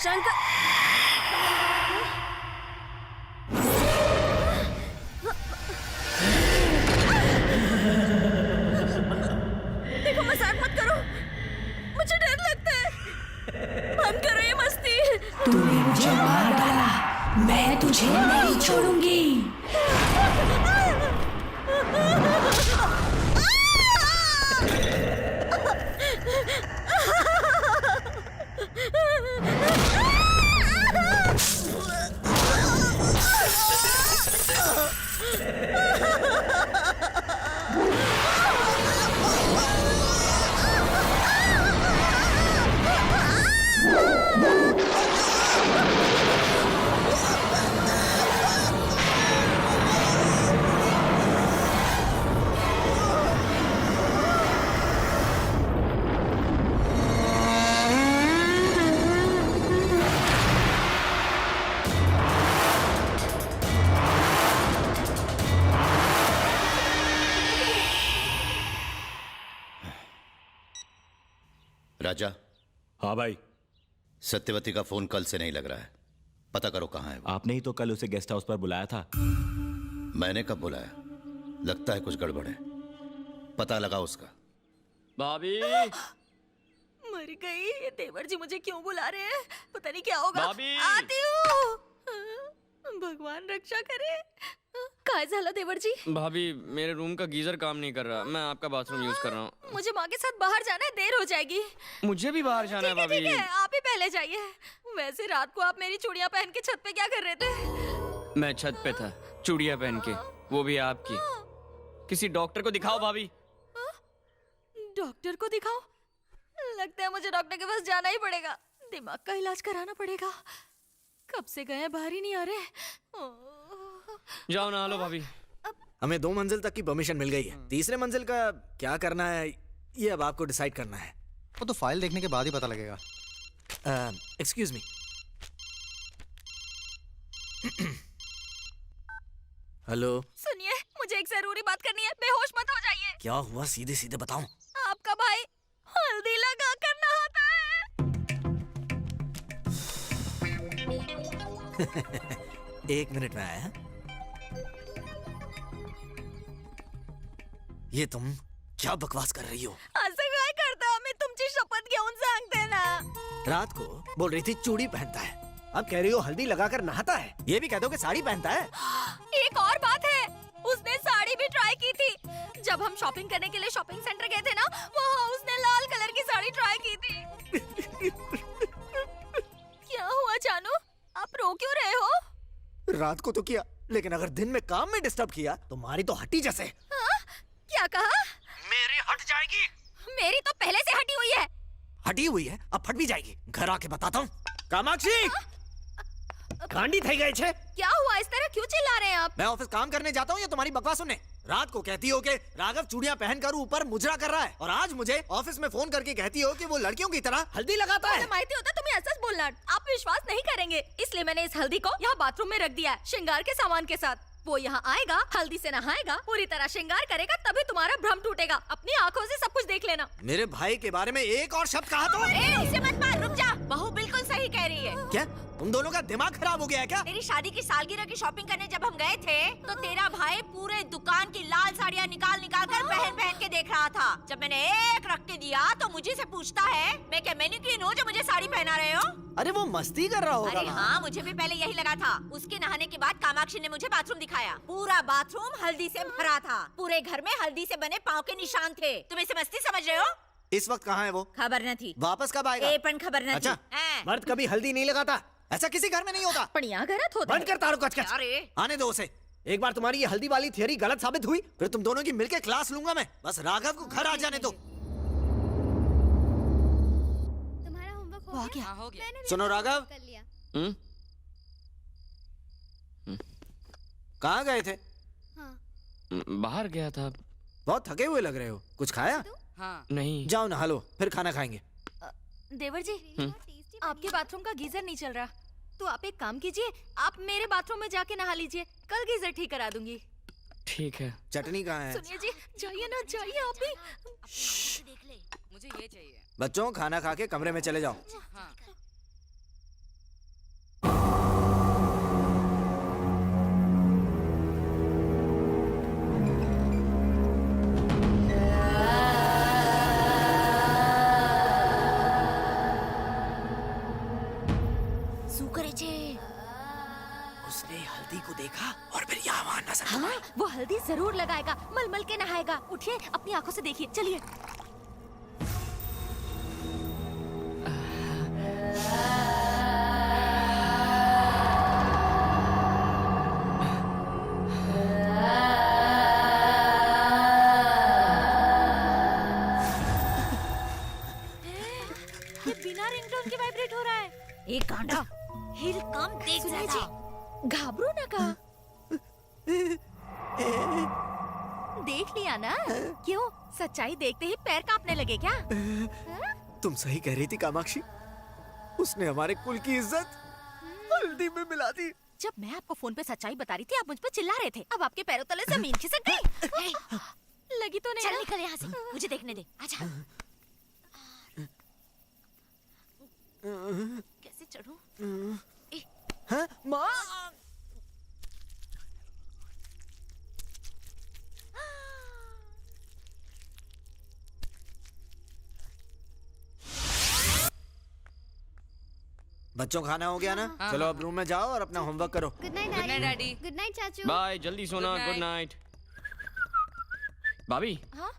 शंकर। देखो मजाक मत करो, मुझे डर लगता है। बंद करो ये मस्ती। तूने मुझे मार डाला, मैं तुझे नहीं छोड़ूंगी। राजा। हाँ भाई। सत्यवती का फोन कल से नहीं लग रहा है, पता करो कहाँ है वो। आपने ही तो कल उसे गेस्ट हाउस पर बुलाया था। मैंने कब बुलाया? लगता है कुछ गड़बड़ है, पता लगा उसका। भाभी मर गई। ये देवर जी मुझे क्यों बुला रहे हैं, पता नहीं क्या होगा। भाभी! आती हूँ। भगवान रक्षा करे। काय झालं देवर जी? भाभी मेरे रूम का गीजर काम नहीं कर रहा, मैं आपका बाथरूम यूज कर रहा हूँ। मुझे माँ के साथ बाहर जाना है, देर हो जाएगी। मुझे भी बाहर जाना है भाभी। ठीक है, आप ही पहले जाइए। वैसे रात को आप मेरी चूड़ियां पहन के छत पे क्या कर रहे थे? मैं छत पे था, चूड़ियां पहन के, वो भी आपकी। किसी डॉक्टर को दिखाओ भाभी। डॉक्टर को दिखाओ? लगता है मुझे डॉक्टर के पास जाना ही पड़ेगा, दिमाग का इलाज कराना पड़ेगा। कब से गए बाहर ही नहीं आ रहे। जाओ नहा लो भाभी। हमें 2 मंजिल तक की परमिशन मिल गई है, तीसरे मंजिल का क्या करना है ये अब आपको डिसाइड करना है। वो तो फाइल देखने के बाद ही पता लगेगा। Excuse me. हेलो। सुनिए, मुझे एक जरूरी बात करनी है, बेहोश मत हो जाइए। क्या हुआ, सीधे सीधे बताओ। आपका भाई हल्दी लगा कर नहाता है। एक मिनिट में आया। ये तुम क्या बकवास कर रही हो? असं काय करता, मी तुमची शपथ घेऊन सांगते ना। रात को बोल रही थी चूड़ी पहनता है, अब कह रही हो हल्दी लगाकर नहाता है। ये भी कह दो कि साड़ी पहनता है। एक और बात है, उसने साड़ी भी ट्राई की थी। जब हम शॉपिंग करने के लिए शॉपिंग सेंटर गए थे ना, वहाँ उसने लाल कलर की साड़ी ट्राई की थी। क्या हुआ जानू, आप रो क्यों रहे हो? रात को तो किया, लेकिन अगर दिन में काम में डिस्टर्ब किया तो मारी तो हटी जैसे। हाँ? क्या कहा? मेरी हट जाएगी। मेरी तो पहले से हटी हुई है। हटी हुई है, अब फट भी जाएगी। घर आके बताता हूँ। कामाक्षी, गांडी थई गई छे। क्या हुआ, इस तरह क्यों चिल्ला रहे हैं आप? मैं ऑफिस काम करने जाता हूँ या तुम्हारी बकवास सुनने? रात को कहती हो कि राघव चूड़ियां पहनकर ऊपर मुजरा कर रहा है, और आज मुझे ऑफिस में फोन करके कहती हो कि वो लड़कियों की तरह हल्दी लगाता है। माहिती होता तुम्हें असंच बोलणार, आप विश्वास नहीं करेंगे, इसलिए मैंने इस हल्दी को यहाँ बाथरूम में रख दिया है, श्रृंगार के सामान के साथ। वो यहाँ आएगा, हल्दी से नहाएगा, पूरी तरह श्रृंगार करेगा, तभी तुम्हारा भ्रम टूटेगा। अपनी आंखों से सब कुछ देख लेना। मेरे भाई के बारे में एक और शब्द कहा तो? उसे मत मार, रुक जा। बहू बिल्कुल सही कह रही है। क्या तुम दोनों का दिमाग खराब हो गया है क्या? तेरी शादी की सालगिरह की शॉपिंग करने जब हम गए थे, तो तेरा भाई पूरे दुकान की लाल साड़ियाँ निकाल निकाल कर पहन पहन के देख रहा था। जब मैंने एक रख के दिया तो मुझे से पूछता है, मैं क्या मैनिक्विन हूँ जो मुझे साड़ी पहना रहे हो? अरे वो मस्ती कर रहा होगा। अरे हाँ, मुझे भी पहले यही लगा था। उसके नहाने के बाद कामाक्षी ने मुझे बाथरूम दिखाया, पूरा बाथरूम हल्दी से भरा था, पूरे घर में हल्दी से बने पाँव के निशान थे। तुम इसे मस्ती समझ रहे हो? इस वक्त कहाँ है वो? खबर न थी। वापस कब आएगा? पण खबर न अच्छा, थी। मर्द कभी हल्दी नहीं लगाता, ऐसा किसी घर में नहीं होता। पण यहाँ घरात होता बंद कर तारो कचकच। अरे आने दो उसे। एक बार तुम्हारी ये हल्दी वाली थियरी गलत साबित हुई, फिर तुम दोनों की मिलकर क्लास लूंगा मैं। बस राघव को घर आ जाने दो। तुम्हारा होमवर्क हो गया? हो गया। सुनो राघव, कर लिया। कहाँ गए थे? हाँ। बाहर गया था। बहुत थके हुए लग रहे हो, कुछ खाया? हाँ। नहीं। जाओ नहा लो, फिर खाना खाएंगे। देवर जी, आपके बाथरूम का गीजर नहीं चल रहा, तो आप एक काम कीजिए, आप मेरे बाथरूम में जाके नहा लीजिए, कल गीजर ठीक करा दूंगी। ठीक है। चटनी कहाँ है? सुनिए जी, जाइए ना, जाइए आप भी। मुझे ये चाहिए। बच्चों, खाना खा के कमरे में चले जाओ। को देखा और फिर यहाँ वहाँ नजर हाँ, वो हल्दी जरूर लगाएगा, मल के नहाएगा। उठिए, अपनी आंखों से देखिए, चलिए। ये बिना रिंगटोन के वाइब्रेट हो रहा है। एक गांडा हिल कम देख सुनिए ज्यादा। जी, घाबरो ना का। देख लिया ना? क्यों, सच्चाई देखते ही पैर कांपने लगे क्या? तुम सही कह रही थी कामाक्षी, उसने हमारे कुल की इज्जत हल्दी में मिला दी। जब मैं आपको फोन पे सच्चाई बता रही थी, आप मुझ पे चिल्ला रहे थे। अब आपके पैरों तले जमीन खिसक गई। लगी तो नहीं चल ना? निकल यहाँ से, मुझे देखने दे। आजा। कैसे चढ़ूं? हाँ, माँ। बच्चों खाना हो गया ना? चलो अब रूम में जाओ और अपना होमवर्क करो। Good night Good night, daddy. Daddy. Good night चाचू। बाय, जल्दी सोना। Good good night. भाभी, हाँ?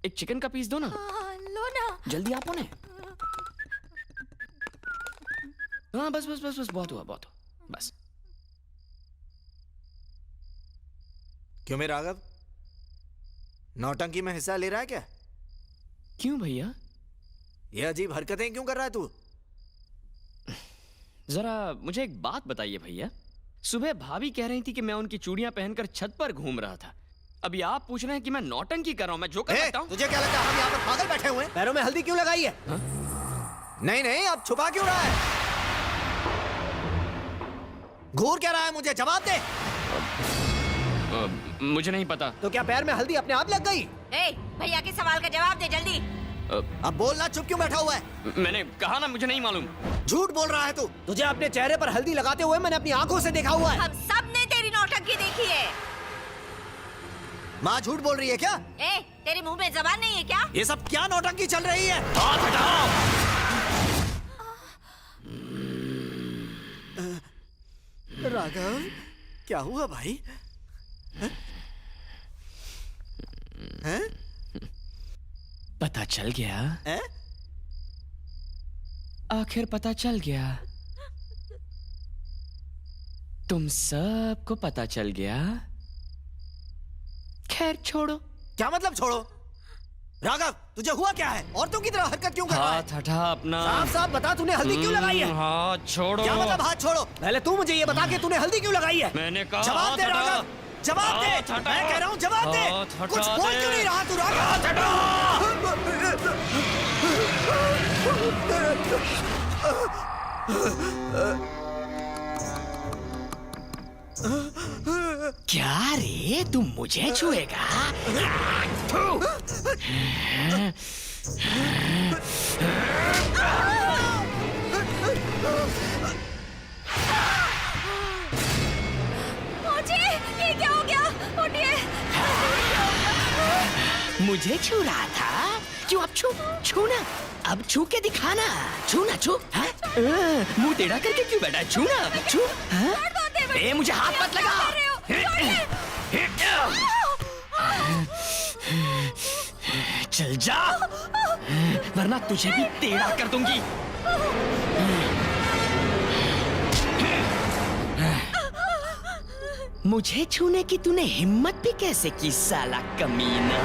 एक चिकन का पीस दो ना। हाँ, लो ना। जल्दी आपो ने। हाँ, बस बस बस बस, बहुत हुआ, बहुत हुआ, बस। क्यों मेरा राघव, नौटंकी में हिस्सा ले रहा है क्या? क्यों भैया? ये अजीब हरकतें क्यों कर रहा है तू? जरा मुझे एक बात बताइए भैया। सुबह भाभी कह रही थी कि मैं उनकी चूड़ियां पहनकर छत पर घूम रहा था। अभी आप पूछ रहे हैं कि मैं नौटंकी कर रहा हूं। मैं जो कर सकता हूं। तुझे क्या लगता है हम यहाँ पर पागल बैठे हुए हैं? पैरों में हल्दी क्यों लगाई है? नहीं नहीं, अब छुपा क्यों रहा है? घूर क्या रहा है? मुझे जवाब दे। मुझे नहीं पता। तो क्या पैर में हल्दी अपने आप लग गई? ए, भैया के सवाल का जवाब दे जल्दी। अब बोलना, चुप क्यों बैठा हुआ है? मैंने कहा ना, मुझे नहीं मालूम। झूठ बोल रहा है तू। तुझे अपने चेहरे पर हल्दी लगाते हुए मैंने अपनी आंखों से देखा हुआ है। हम सब ने तेरी नौटंकी देखी है। माँ झूठ बोल रही है क्या? ए, तेरे मुंह में जबान नहीं है क्या? ये सब क्या नौटंकी चल रही है? हाथ हटाओ। राघव, क्या हुआ भाई? हैं? पता चल गया। हैं? आखिर पता चल गया। तुम सबको पता चल गया। खैर छोड़ो। क्या मतलब छोड़ो? राघव, तुझे हुआ क्या है? औरतों की तरह हरकत क्यों कर रहा है? हाथ हटा अपना। साफ साफ बता, तूने हल्दी क्यों लगाई है? हाथ छोड़ो। क्या मतलब हाथ छोड़ो? पहले तू मुझे ये बता कि तूने हल्दी क्यों लगाई है? मैंने कहा जवाब दे हाथ हटा। राघव, जवाब दे। हाथ हटा। मैं कह रहा हूँ जवाब दे। हाथ हटा कुछ बोल दे। क्यों नहीं रहा तू राघव? हाथ क्या रे, तुम मुझे छुएगा? ये क्या हो गया? उठिए। मुझे छू रहा था। क्यों? अब छू ना। अब छू के दिखाना। छू ना, छू। हाँ? मुंह टेढ़ा करके क्यों बैठा? छू ना, छू। हाँ? ए, मुझे हाथ मत लगा। चल जा, वरना तुझे भी टेढ़ा कर दूंगी। मुझे छूने की तूने हिम्मत भी कैसे की साला कमीना?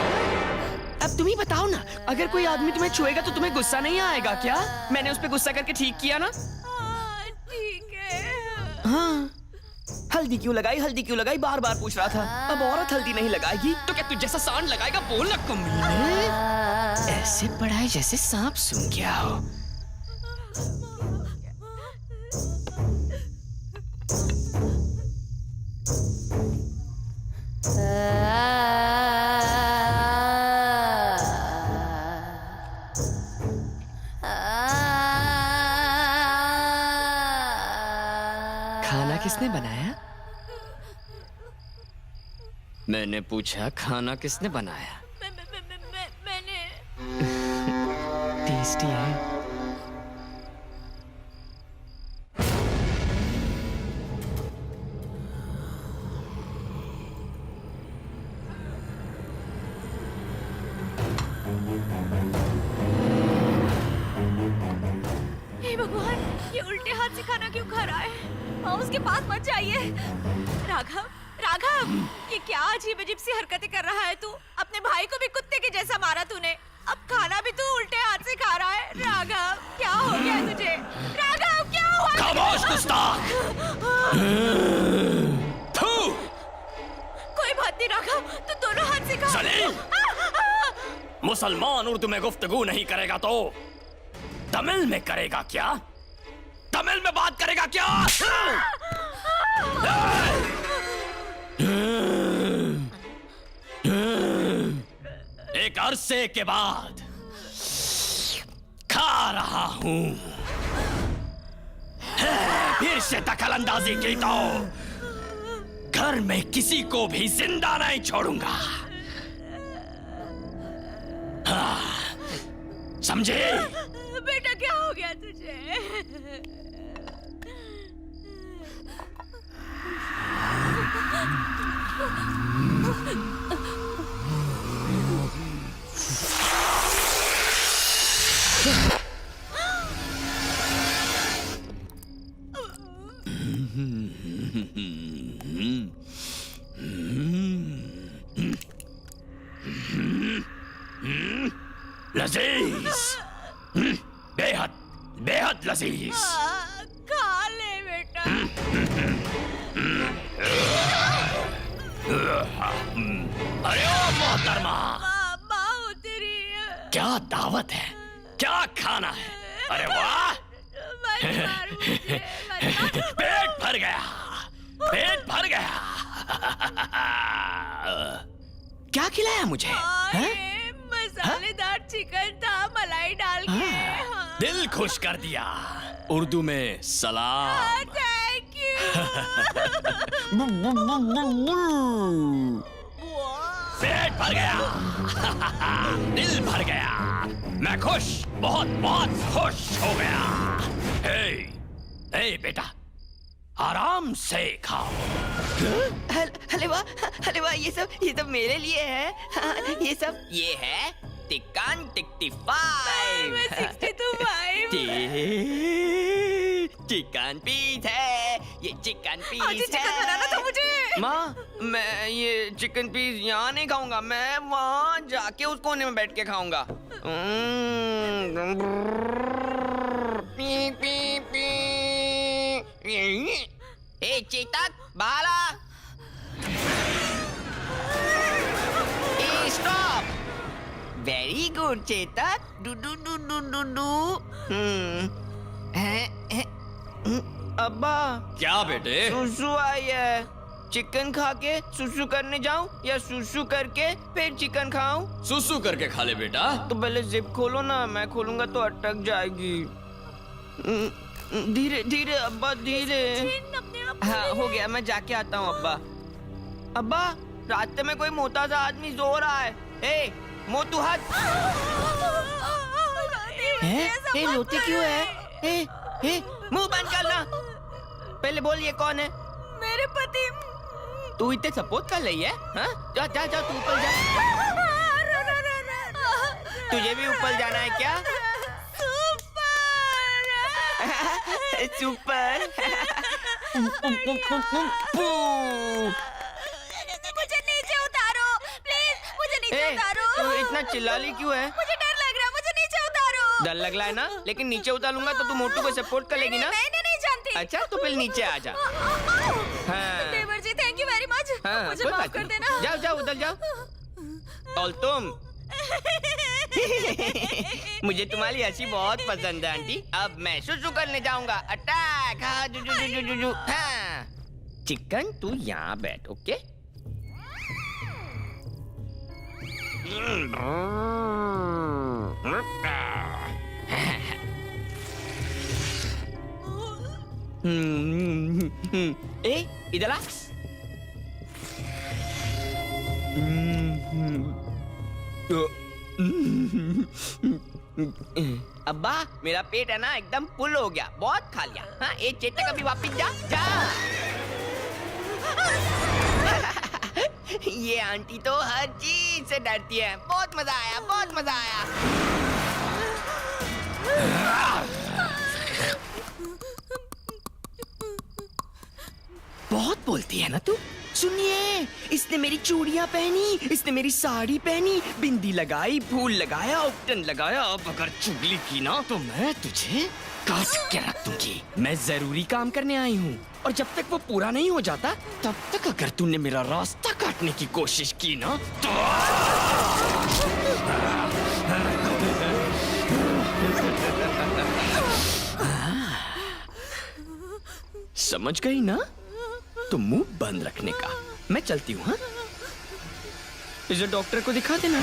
अब तुम ही बताओ ना, अगर कोई आदमी तुम्हें छुएगा तो तुम्हें गुस्सा नहीं आएगा क्या? मैंने उस पे गुस्सा करके ठीक किया ना? ठीक है। हाँ। हल्दी क्यों लगाई, हल्दी क्यों लगाई, बार बार पूछ रहा था। अब औरत हल्दी नहीं लगाएगी तो क्या तू जैसा सांड लगाएगा? बोल ना कमीने। ऐसे पड़ा है जैसे सांप सूंघ गया हो। खाना किसने बनाया? मैंने पूछा, खाना किसने बनाया? मैंने। टेस्टी है। उल्टे हाथ से खाना क्यों खा रहा है? हाँ, उसके पास मत जाइए। राघव, राघव, ये क्या अजीब अजीब सी हरकतें कर रहा है तू? अपने भाई को भी कुत्ते के जैसा मारा तूने, अब खाना भी तू उल्टे हाथ से खा रहा है। राघव, क्या हो गया तुझे? राघव, क्या हुआ? खामोश गुस्ताख! कोई बात नहीं राघव, तू दोनों हाथ से खा। सलीम! मुसलमान उर्दू में गुफ्तगू नहीं करेगा तो तमिल में करेगा क्या? तमिल में बात करेगा क्या? एक अरसे के बाद खा रहा हूं। फिर से दखलंदाजी की तो घर में किसी को भी जिंदा नहीं छोड़ूंगा। समझे? बेटा क्या हो गया तुझे? लजीज, बेहद बेहद लजीज। खा ले बेटा। अरे ओ मोहतरमा, माँ तेरी। क्या दावत है? क्या खाना है? अरे वाह! मत मार मुझे, मत मार। पेट भर गया, पेट भर गया। क्या खिलाया मुझे? ये मसालेदार चिकन था, मलाई डाल के। हाँ। दिल खुश कर दिया। उर्दू में सलाम। Thank you. पेट भर गया, दिल भर गया। मैं खुश, बहुत बहुत खुश हो गया। हे बेटा, आराम से खाओ। हलवा ये सब मेरे लिए है। हाँ, ये है चिकन 65। चिकन पीस है, ये चिकन पीस है। चिकन बनाना था मुझे। माँ, मैं ये चिकन पीस यहाँ नहीं खाऊंगा, मैं वहाँ जाके उस कोने में बैठ के खाऊंगा। P P P. A Chetak, Bala! A stop! Very good Chetak. Do do do do do do. अब्बा, क्या बेटे? सुसु आई है। चिकन खा के सुसु करने जाऊं या सुसु करके फिर चिकन खाऊं? सुसु करके खा ले बेटा। तो पहले जिप खोलो ना, मैं खोलूंगा तो अटक जाएगी। धीरे धीरे अब्बा, धीरे। हाँ, हो गया, मैं जाके आता हूँ अब्बा। अब्बा, रास्ते में कोई मोटा सा आदमी सो रहा है। ए, मोटू हाथ। ए, रोती क्यों है? ए, मुंह बंद करना। पहले बोल, ये कौन है? मेरे पति। तू इतने सपोर्ट कर रही है? हाँ? जा जा जा, तू ऊपर जा। तुझे भी ऊपर जाना है क्या? सुपर। मुझे नीचे उतारो प्लीज, मुझे नीचे उतारो। तू इतना चिल्लाली क्यों है? मुझे डर लग रहा है, मुझे नीचे उतारो। डर लग रहा है ना? लेकिन नीचे उतारूंगा तो तू मोटू को सपोर्ट कर लेगी ना? मैं नहीं जानती। अच्छा, तो फिर नीचे आ जा। हाँ। देवर जी, थैंक यू वेरी मच। हाँ, मुझे कोई माफ बात कर नहीं। देना। जाओ जाओ, उधर जाओ। और तुम? मुझे तुम्हारी हंसी बहुत पसंद है आंटी। अब मैं सुसु करने जाऊंगा। अटैक! हाँ, जू जू जू जू जू। हाँ। चिकन, तू यहाँ बैठ, ओके? ए, इधर आ। अब्बा, मेरा पेट है ना एकदम फुल हो गया, बहुत खा लिया। हाँ, एक चेतक अभी वापिस जा जा। ये आंटी तो हर चीज से डरती है। बहुत मजा आया, बहुत मजा आया। जानती है ना तू? सुनिए, इसने मेरी चूड़ियां पहनी, इसने मेरी साड़ी पहनी, बिंदी लगाई, फूल लगाया, उपटन लगाया। अब अगर चुगली की ना तो मैं तुझे काट के रख दूंगी। मैं जरूरी काम करने आई हूँ और जब तक वो पूरा नहीं हो जाता तब तक अगर तूने मेरा रास्ता काटने की कोशिश की ना तो समझ गई ना? तो मुंह बंद रखने का। मैं चलती हूँ। हाँ, इसे डॉक्टर को दिखा देना।